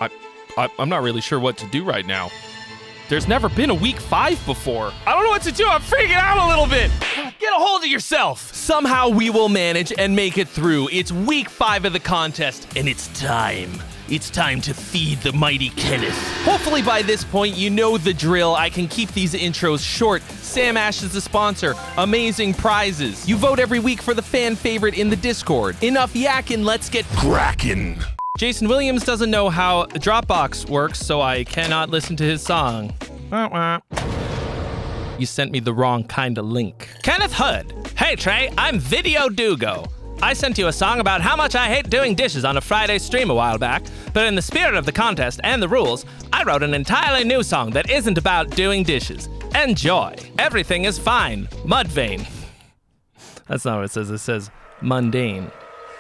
I'm not really sure what to do right now. There's never been a week 5 before. I don't know what to do. I'm freaking out a little bit. Get a hold of yourself. Somehow we will manage and make it through. It's week 5 of the contest, and it's time. It's time to feed the mighty Kenneth. Hopefully by this point, you know the drill. I can keep these intros short. Sam Ash is the sponsor. Amazing prizes. You vote every week for the fan favorite in the Discord. Enough yakking, let's get cracking. Jason Williams doesn't know how Dropbox works, so I cannot listen to his song. You sent me the wrong kind of link. Kenneth Hood. Hey Trey, I'm Video Dugo. I sent you a song about how much I hate doing dishes on a Friday stream a while back, but in the spirit of the contest and the rules, I wrote an entirely new song that isn't about doing dishes. Enjoy. Everything is fine. Mudvayne. That's not what it says. It says mundane.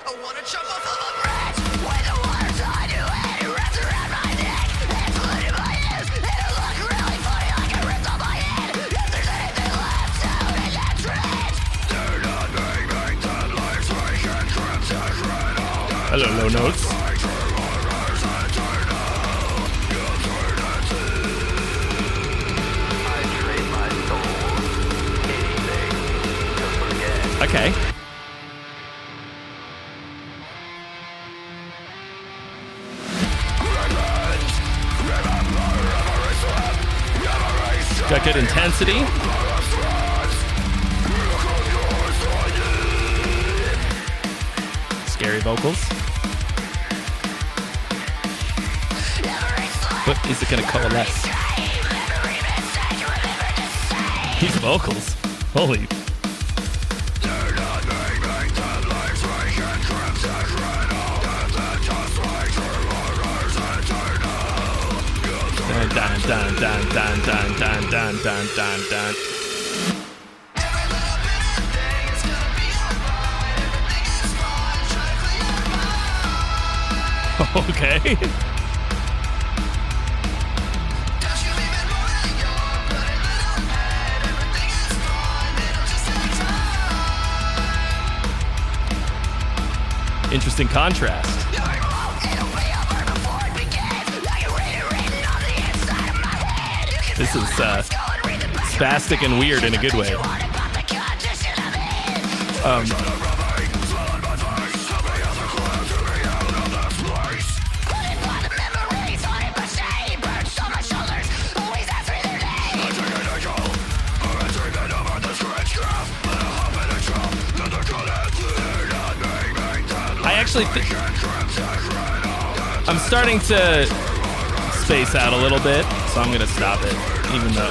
I wanna jump off of a bridge with the water slide to it. It wraps around my neck, including my ears. It'll look really funny like it ripped on my head. If there's anything left out in that trench. Do not make that life's like and trips as red all. Hello, low notes. Okay. Got good intensity. Scary vocals. But is it gonna coalesce? These vocals. Holy. Dun, dun, dun, dun, dun, dun, dun, dun, dun, dun. Okay. Interesting contrast. This is spastic and weird in a good way. I actually think I'm starting to space out a little bit, so I'm gonna stop it, even though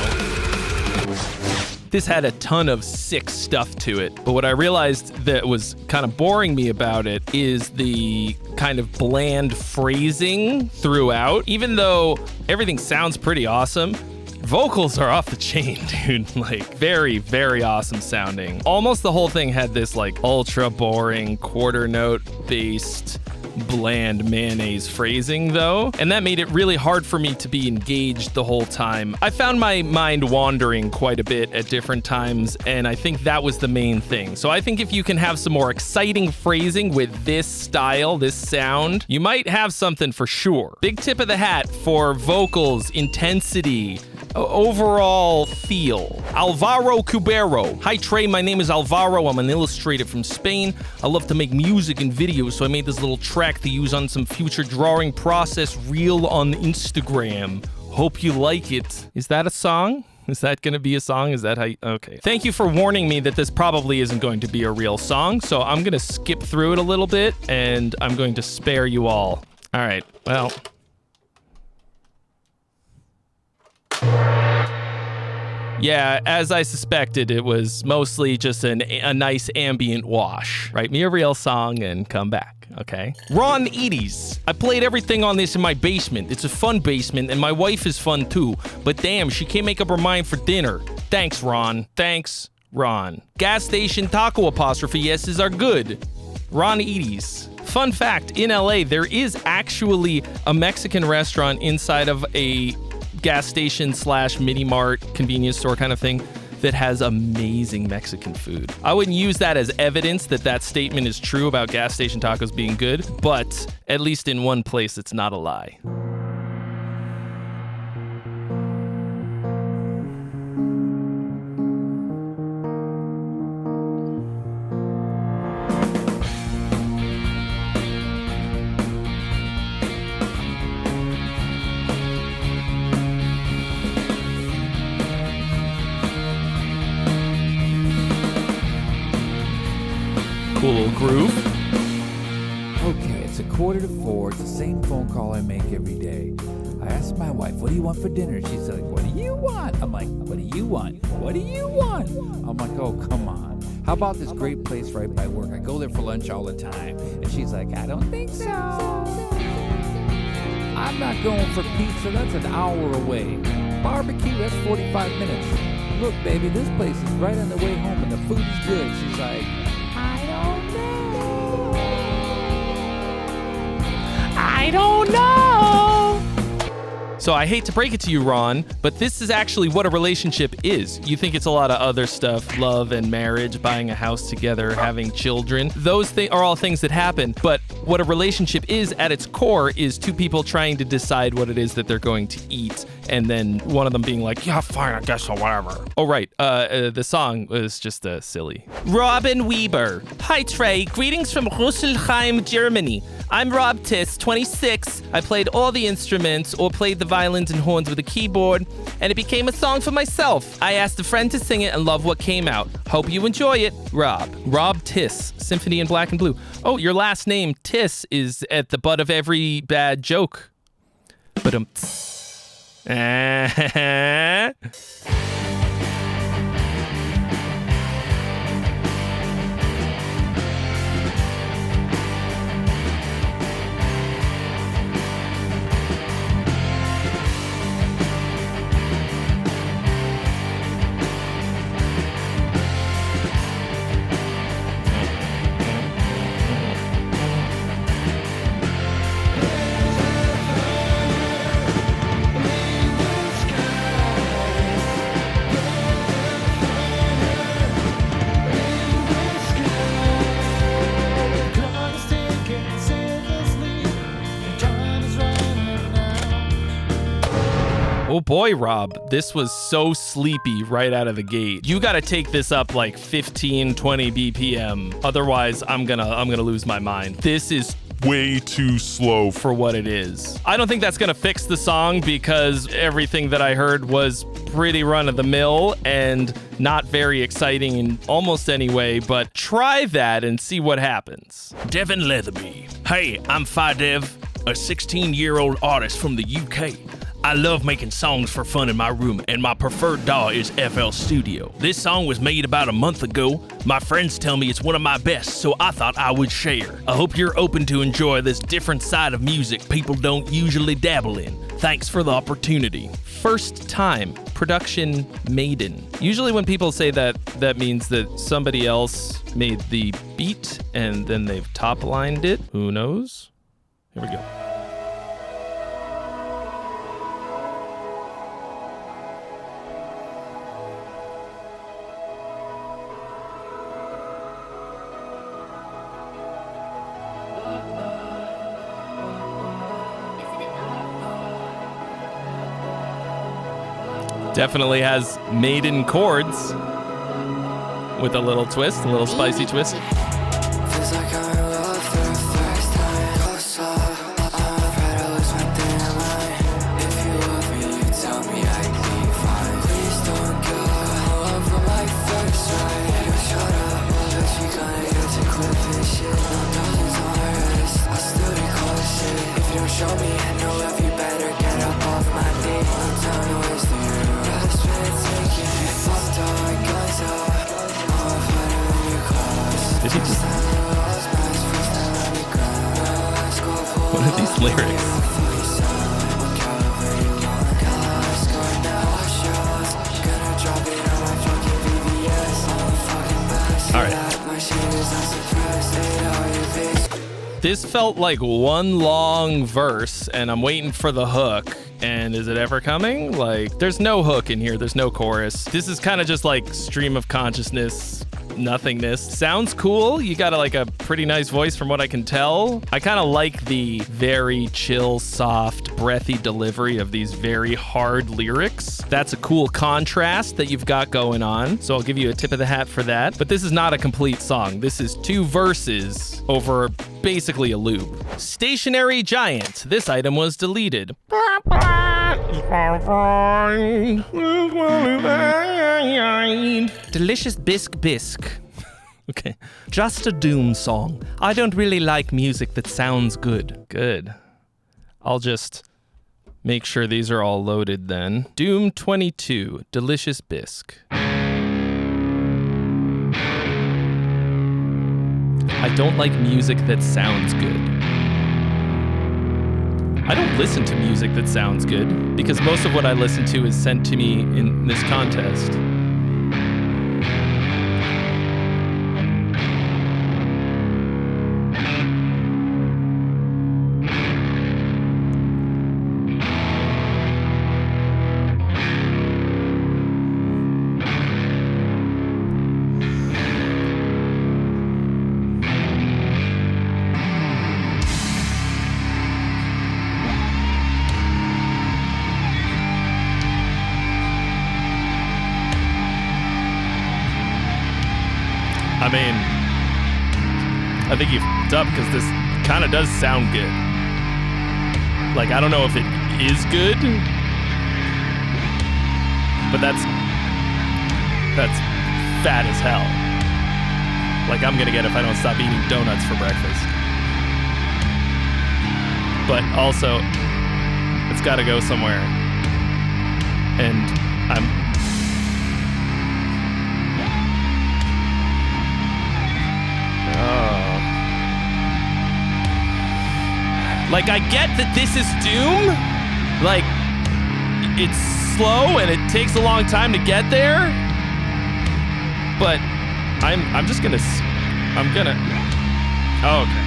this had a ton of sick stuff to it. But what I realized that was kind of boring me about it is the kind of bland phrasing throughout. Even though everything sounds pretty awesome, vocals are off the chain, dude. Like, very, very awesome sounding. Almost the whole thing had this like ultra boring quarter note based bland mayonnaise phrasing though, and that made it really hard for me to be engaged the whole time. I found my mind wandering quite a bit at different times, and I think that was the main thing. So I think if you can have some more exciting phrasing with this style, this sound, you might have something for sure. Big tip of the hat for vocals, intensity, overall feel. Alvaro Cubero. Hi Trey, my name is Alvaro. I'm an illustrator from Spain. I love to make music and videos, so I made this little track to use on some future drawing process reel on Instagram. Hope you like it. Is that a song? Is that gonna be a song? Is that how you... Okay. Thank you for warning me that this probably isn't going to be a real song, so I'm gonna skip through it a little bit, and I'm going to spare you all. All right, well... Yeah, as I suspected, it was mostly just a nice ambient wash. Write me a real song and come back, okay? Ron Edie's. I played everything on this in my basement. It's a fun basement, and my wife is fun too. But damn, she can't make up her mind for dinner. Thanks, Ron. Thanks, Ron. Gas station taco apostrophe yeses are good. Ron Edie's. Fun fact, in LA, there is actually a Mexican restaurant inside of a gas station / mini mart convenience store kind of thing that has amazing Mexican food. I wouldn't use that as evidence that that statement is true about gas station tacos being good, but at least in one place it's not a lie. Cool little groove. Okay, it's 3:45. It's the same phone call I make every day. I asked my wife, what do you want for dinner? She's like, what do you want? I'm like, what do you want? What do you want? I'm like, oh, come on. How about this great place right by work? I go there for lunch all the time. And she's like, I don't think so. I'm not going for pizza. That's an hour away. Barbecue, that's 45 minutes. Look, baby, this place is right on the way home and the food is good. She's like, I don't know. So I hate to break it to you, Ron, but this is actually what a relationship is. You think it's a lot of other stuff, love and marriage, buying a house together, having children. Those are all things that happen. But what a relationship is at its core is two people trying to decide what it is that they're going to eat. And then one of them being like, yeah, fine, I guess, or whatever. Oh, right. The song was just silly. Robin Weber. Hi, Trey. Greetings from Rüsselsheim, Germany. I'm Rob Tiss, 26. I played all the instruments or played the violins and horns with a keyboard, and it became a song for myself. I asked a friend to sing it and love what came out. Hope you enjoy it. Rob Tiss, Symphony in Black and Blue. Oh, your last name, Tiss, is at the butt of every bad joke. But oh boy, Rob, this was so sleepy right out of the gate. You gotta take this up like 15, 20 BPM. Otherwise, I'm gonna lose my mind. This is way too slow for what it is. I don't think that's gonna fix the song because everything that I heard was pretty run-of-the-mill and not very exciting in almost any way, but try that and see what happens. Devin Leatherby. Hey, I'm Fidev, a 16-year-old artist from the UK. I love making songs for fun in my room, and my preferred DAW is FL Studio. This song was made about a month ago. My friends tell me it's one of my best, so I thought I would share. I hope you're open to enjoy this different side of music people don't usually dabble in. Thanks for the opportunity. First time, production maiden. Usually when people say that, that means that somebody else made the beat and then they've top-lined it. Who knows? Here we go. Definitely has maiden chords with a little twist, a little spicy twist. Feels like I'm in love for the first time. Close up, I'm afraid I lose my damn mind. If you love me, you tell me I'd be fine. Please don't go. I love from my first sight. You shut up, but you gonna get to clip this shit. No dollars on my wrist, I still be close shit. If you don't show me no love, you better get up off my dick. No time to waste to you. Best bet taking. You fucked all my guns up. Did he just... What are these lyrics? All right. This felt like one long verse, and I'm waiting for the hook. And is it ever coming? Like, there's no hook in here. There's no chorus. This is kind of just like stream of consciousness, nothingness. Sounds cool. You got a pretty nice voice from what I can tell. I kind of like the very chill, soft, breathy delivery of these very hard lyrics. That's a cool contrast that you've got going on. So I'll give you a tip of the hat for that. But this is not a complete song. This is two verses over basically a loop. Stationary Giant. This item was deleted. Delicious bisque. Okay. Just a Doom song. I don't really like music that sounds good. Good. I'll just make sure these are all loaded then. Doom 22, Delicious Bisque. I don't like music that sounds good. I don't listen to music that sounds good because most of what I listen to is sent to me in this contest. I mean, I think you f***ed up because this kind of does sound good. Like, I don't know if it is good, but that's fat as hell. Like I'm gonna get if I don't stop eating donuts for breakfast. But also, it's gotta go somewhere. And Like, I get that this is Doom. Like, it's slow and it takes a long time to get there. But I'm just gonna, oh, okay.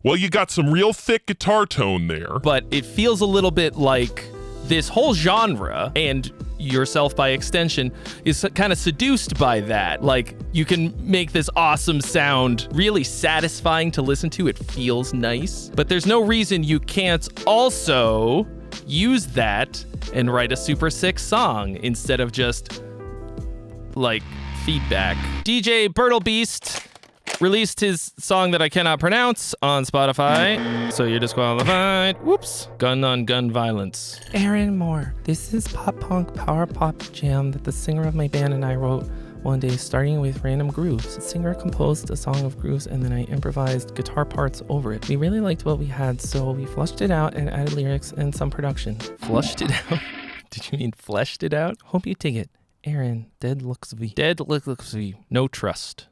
Well, you got some real thick guitar tone there. But it feels a little bit like this whole genre, and yourself by extension, is kind of seduced by that. Like, you can make this awesome sound really satisfying to listen to. It feels nice. But there's no reason you can't also use that and write a super sick song instead of just, like, feedback. DJ Bertlebeast released his song that I cannot pronounce on Spotify, so you're disqualified. Whoops. Gun on gun violence. Aaron Moore. This is pop punk power pop jam that the singer of my band and I wrote one day, starting with random grooves. The singer composed a song of grooves and then I improvised guitar parts over it. We really liked what we had, so we flushed it out and added lyrics and some production. Flushed it out? Did you mean fleshed it out? Hope you dig it. Aaron, Dead Looks V. Dead Looks V. No trust.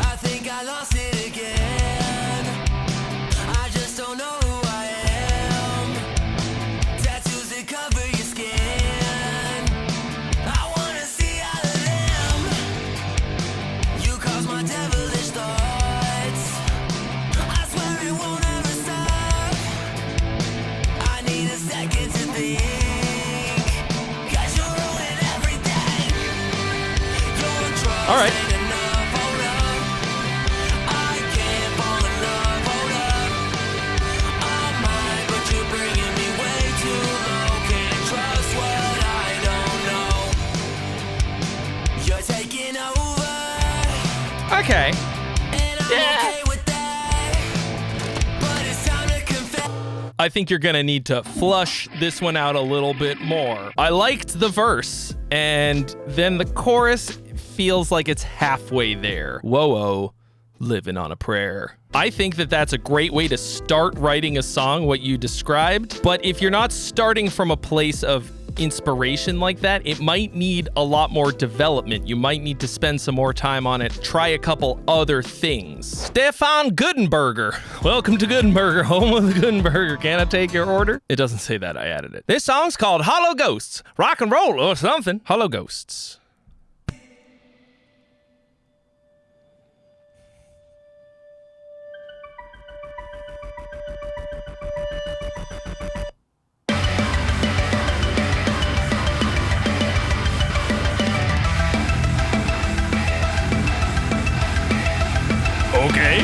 I think I lost it again. I just don't know who I am. Tattoos that cover your skin. I wanna see all of them. You cause my devilish thoughts. I swear it won't ever stop. I need a second to think. Cause you're ruining everything. All right. Okay. Yeah. I think you're gonna need to flush this one out a little bit more. I liked the verse, and then the chorus feels like it's halfway there. Whoa, living on a prayer. I think that that's a great way to start writing a song, what you described. But if you're not starting from a place of inspiration like that, it might need a lot more development. You might need to spend some more time on it. Try a couple other things. Stefan Goodenberger. Welcome to Goodenberger, home of the Goodenberger. Can I take your order? It doesn't say that. I added it. This song's called Hollow Ghosts. Rock and roll or something. Hollow Ghosts. Okay.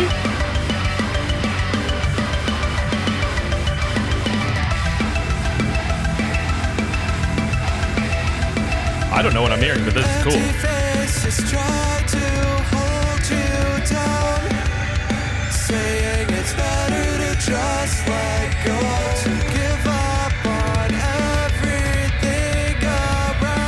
I don't know what I'm hearing, but this is cool. Faces try to hold you down, saying it's better to just let go, to give up on everything around.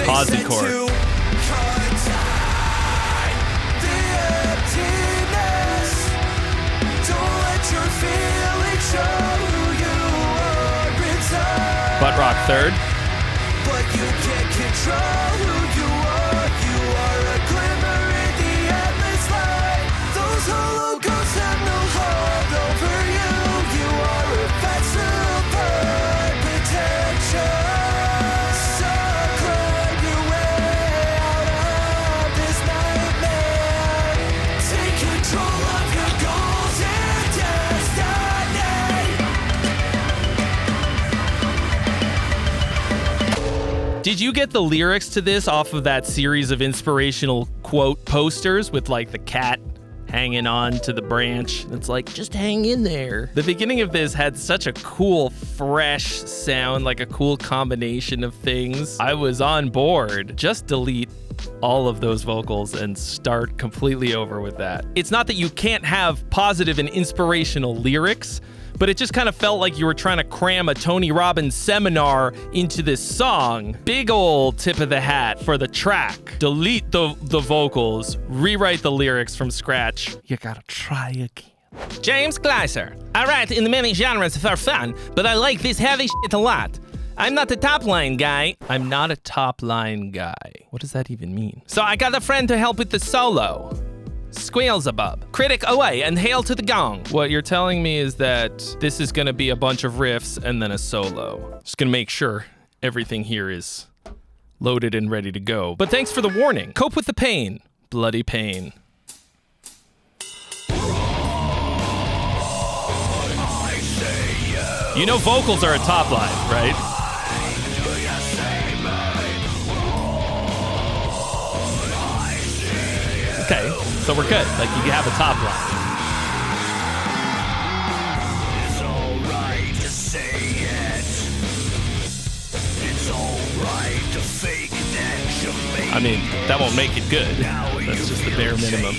Posy chord. To contain the emptiness. Don't let your feelings show who you are inside. Butt rock third. But you can't control who you are. You are a glimmer in the endless light. Those hollow ghosts have no hold over you. You are a vessel for potential. So climb your way out of this nightmare. Take control of your goals and destiny. Did you get the lyrics to this off of that series of inspirational quote posters with like the cat hanging on to the branch? It's like, just hang in there. The beginning of this had such a cool, fresh sound, like a cool combination of things. I was on board. Just delete all of those vocals and start completely over with that. It's not that you can't have positive and inspirational lyrics, but it just kind of felt like you were trying to cram a Tony Robbins seminar into this song. Big old tip of the hat for the track. Delete the vocals, rewrite the lyrics from scratch. You gotta try again. James Kleiser. I write in many genres for fun, but I like this heavy shit a lot. I'm not a top line guy. I'm not a top line guy. What does that even mean? So I got a friend to help with the solo. Squealzabub. Critic away and hail to the gong. What you're telling me is that this is gonna be a bunch of riffs and then a solo. Just gonna make sure everything here is loaded and ready to go. But thanks for the warning. Cope with the pain. Bloody pain. You know vocals are a top line, right? Okay, so we're good. Like, you have a top line. It's alright to say it. It's alright to fake that you made. I mean, that won't make it good. That's just the bare minimum.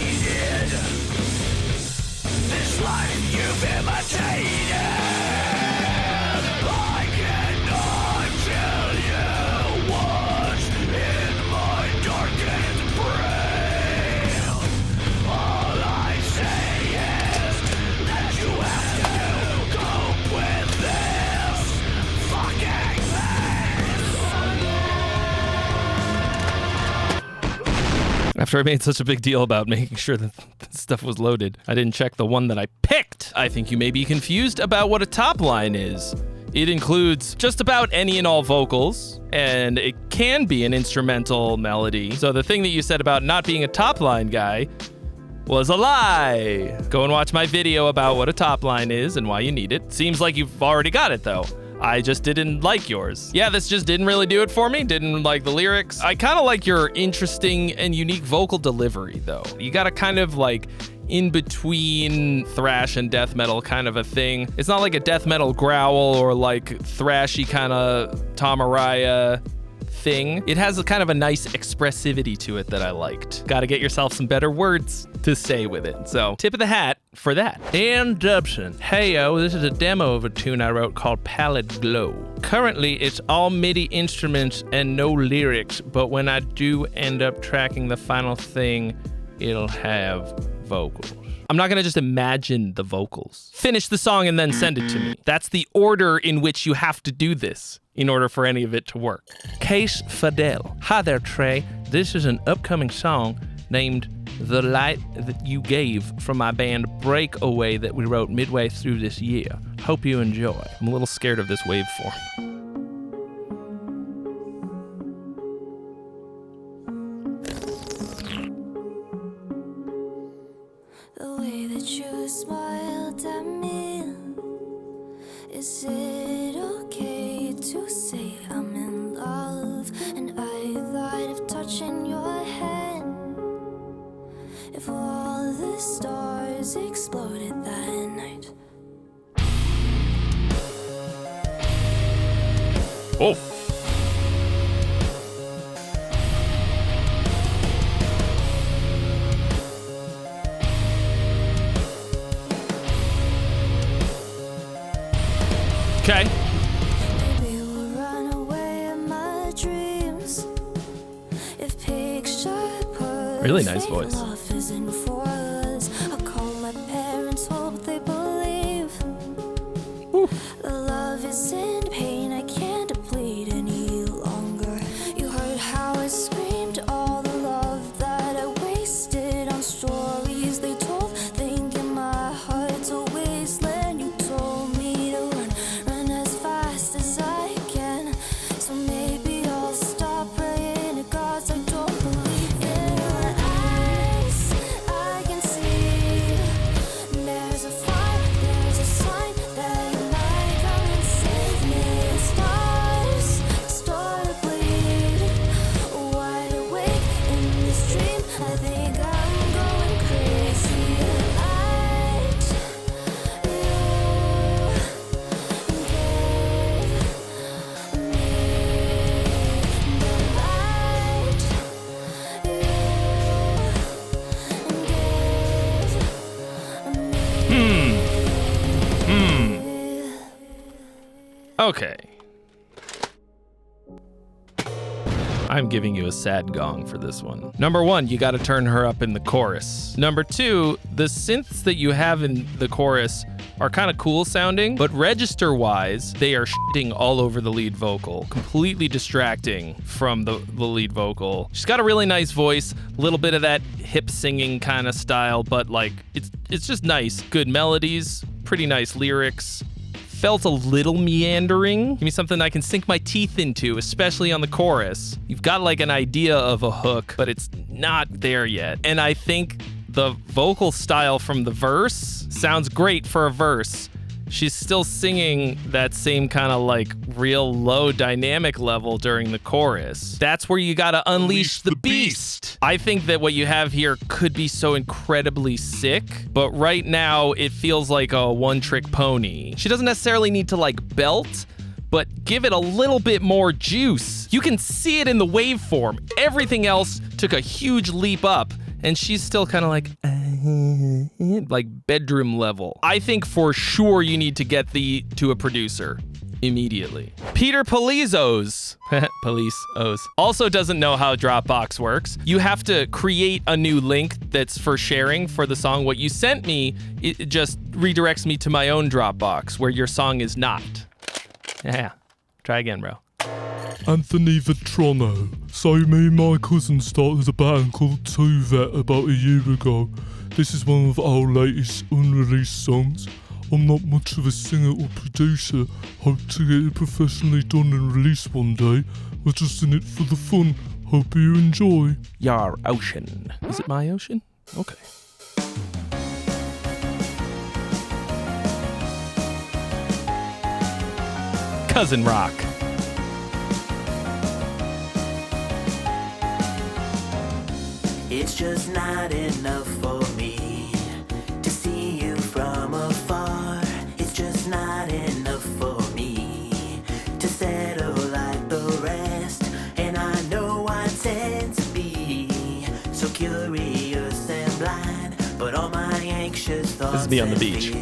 This life you've imitated. I cannot tell you what's in my darkened brain. All I say is that you have to cope with this fucking thing. After I made such a big deal about making sure that stuff was loaded, I didn't check the one that I picked. I think you may be confused about what a top line is. It includes just about any and all vocals, and it can be an instrumental melody. So the thing that you said about not being a top line guy was a lie. Go and watch my video about what a top line is and why you need it. Seems like you've already got it though. I just didn't like yours. Yeah, this just didn't really do it for me. Didn't like the lyrics. I kind of like your interesting and unique vocal delivery though. You gotta kind of like in between thrash and death metal kind of a thing. It's not like a death metal growl or like thrashy kind of Tom Araya thing. It has a kind of a nice expressivity to it that I liked. Gotta get yourself some better words to say with it. So tip of the hat for that. And Dubson. Hey yo, this is a demo of a tune I wrote called Pallet Glow. Currently it's all MIDI instruments and no lyrics, but when I do end up tracking the final thing, it'll have vocals. I'm not gonna just imagine the vocals. Finish the song and then send it to me. That's the order in which you have to do this in order for any of it to work. Case Fidel. Hi there, Trey. This is an upcoming song named The Light That You Gave from my band Breakaway that we wrote midway through this year. Hope you enjoy. I'm a little scared of this waveform. The way that you smiled at me. Is it okay to say I'm in love? And I thought of touching your hand. If all the stars exploded that night. Oh. Okay. Maybe we'll run away in my dreams. Really nice voice. Love isn't for us. I call my parents, hope they believe. The love is in pain, I can't bleed any longer. You heard how I screamed all the love that I wasted on stories they told, thinking my heart's a wasteland. You told me to run as fast as I can. So maybe I'll stop praying to gods I don't believe in. Your eyes, I can see there's a fire, there's a sign that you might come and save me. Stars start to bleed, wide awake in this dream. I think I'm going crazy. The light you gave me, the light you gave me. Okay. I'm giving you a sad gong for this one. Number one, you gotta turn her up in the chorus. Number two, the synths that you have in the chorus are kind of cool sounding, but register-wise, they are shitting all over the lead vocal, completely distracting from the lead vocal. She's got a really nice voice, a little bit of that hip singing kind of style, but like, it's just nice. Good melodies, pretty nice lyrics. Felt a little meandering. Give me something I can sink my teeth into, especially on the chorus. You've got like an idea of a hook, but it's not there yet. And I think the vocal style from the verse sounds great for a verse. She's still singing that same kind of like real low dynamic level during the chorus. That's where you gotta unleash the beast. I think that what you have here could be so incredibly sick, but right now it feels like a one-trick pony. She doesn't necessarily need to like belt, but give it a little bit more juice. You can see it in the waveform. Everything else took a huge leap up, and she's still kind of like bedroom level. I think for sure you need to get to a producer immediately. Peter Polizos also doesn't know how Dropbox works. You have to create a new link that's for sharing for the song. What you sent me, it just redirects me to my own Dropbox where your song is not. Yeah, try again, bro. Anthony Vetrono. So me and my cousin started a band called 2Vet about a year ago. This is one of our latest unreleased songs. I'm not much of a singer or producer. Hope to get it professionally done and released one day. We're just in it for the fun. Hope you enjoy. Yar Ocean. Is it my ocean? Okay. Cousin Rock. It's just not enough for me to see you from afar. It's just not enough for me to settle like the rest. And I know I tend to be so curious and blind, but all my anxious thoughts This is me on the beach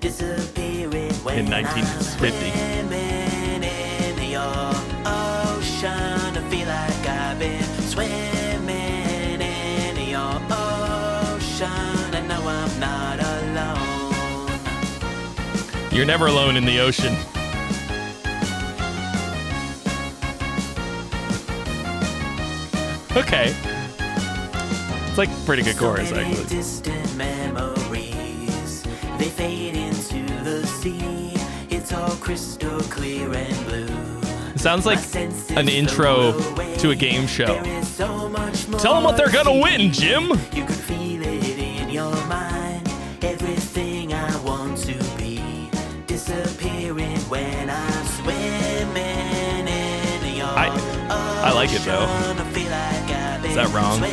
disappearing when in 1950. I'm swimming in your ocean. I feel like I've been swimming. You're never alone in the ocean. Okay. It's like a pretty good chorus, actually. Distant memories, they fade into the sea. It's all crystal clear and blue. It sounds like an intro to a game show. Tell them what they're gonna win, Jim! You could feel it in your mind. Everything I want to be disappearing when I'm swimming in your I like it though. Is that wrong?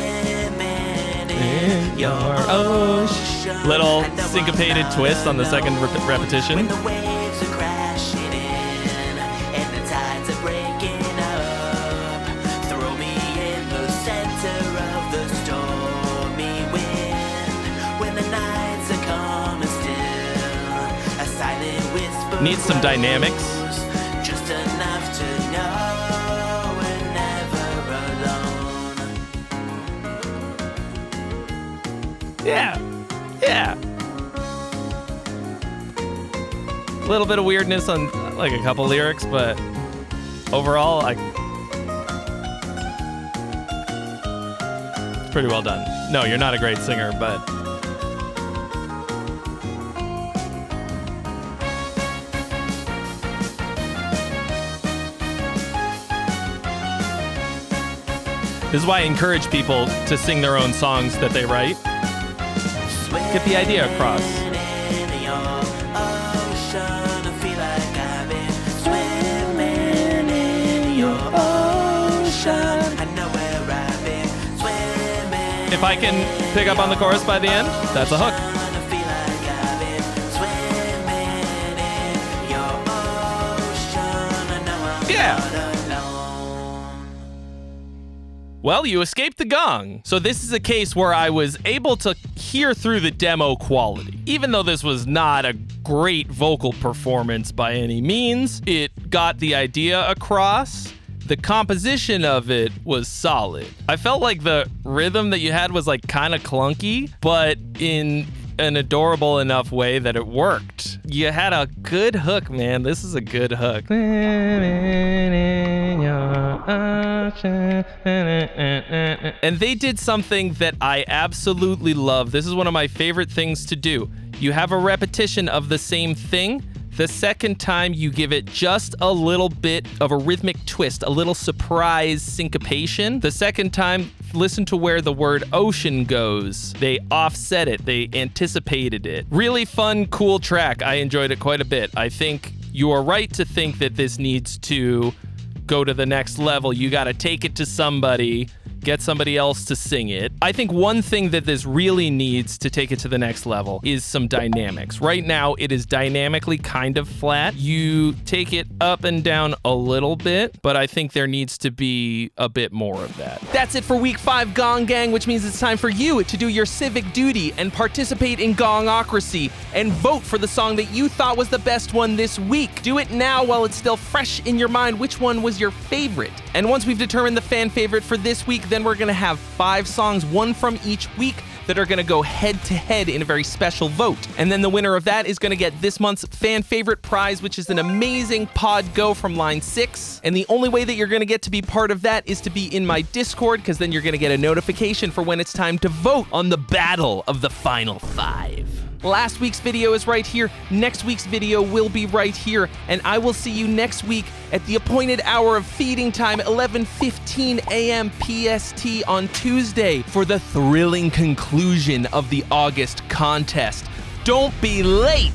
In your ocean. Little syncopated twist on the second repetition. When the waves are crashing in and the tides are breaking up, throw me in the center of the stormy wind. When the nights are calm and still, a silent whisper Needs some dynamics. just enough to know we're never alone. Yeah. A little bit of weirdness on like a couple lyrics, but overall, it's pretty well done. No, you're not a great singer, but this is why I encourage people to sing their own songs that they write. Get the idea across. If I can pick up on the chorus by the end, that's a hook. Yeah. Well, you escaped the gong. So this is a case where I was able to hear through the demo quality. Even though this was not a great vocal performance by any means, it got the idea across. The composition of it was solid. I felt like the rhythm that you had was like kind of clunky, but in an adorable enough way that it worked. You had a good hook, man. This is a good hook. And they did something that I absolutely love. This is one of my favorite things to do. You have a repetition of the same thing. The second time you give it just a little bit of a rhythmic twist, a little surprise syncopation. The second time, listen to where the word ocean goes. They offset it. They anticipated it. Really fun, cool track. I enjoyed it quite a bit. I think you are right to think that this needs to go to the next level. You got to take it to somebody, get somebody else to sing it. I think one thing that this really needs to take it to the next level is some dynamics. Right now, it is dynamically kind of flat. You take it up and down a little bit, but I think there needs to be a bit more of that. That's it for week 5 Gong Gang, which means it's time for you to do your civic duty and participate in Gongocracy and vote for the song that you thought was the best one this week. Do it now while it's still fresh in your mind which one was your favorite. And once we've determined the fan favorite for this week, then we're gonna have 5 songs, one from each week, that are gonna go head to head in a very special vote. And then the winner of that is gonna get this month's fan favorite prize, which is an amazing Pod Go from Line 6. And the only way that you're gonna get to be part of that is to be in my Discord, because then you're gonna get a notification for when it's time to vote on the battle of the final 5. Last week's video is right here. Next week's video will be right here. And I will see you next week at the appointed hour of feeding time, 11:15 a.m. PST on Tuesday, for the thrilling conclusion of the August contest. Don't be late!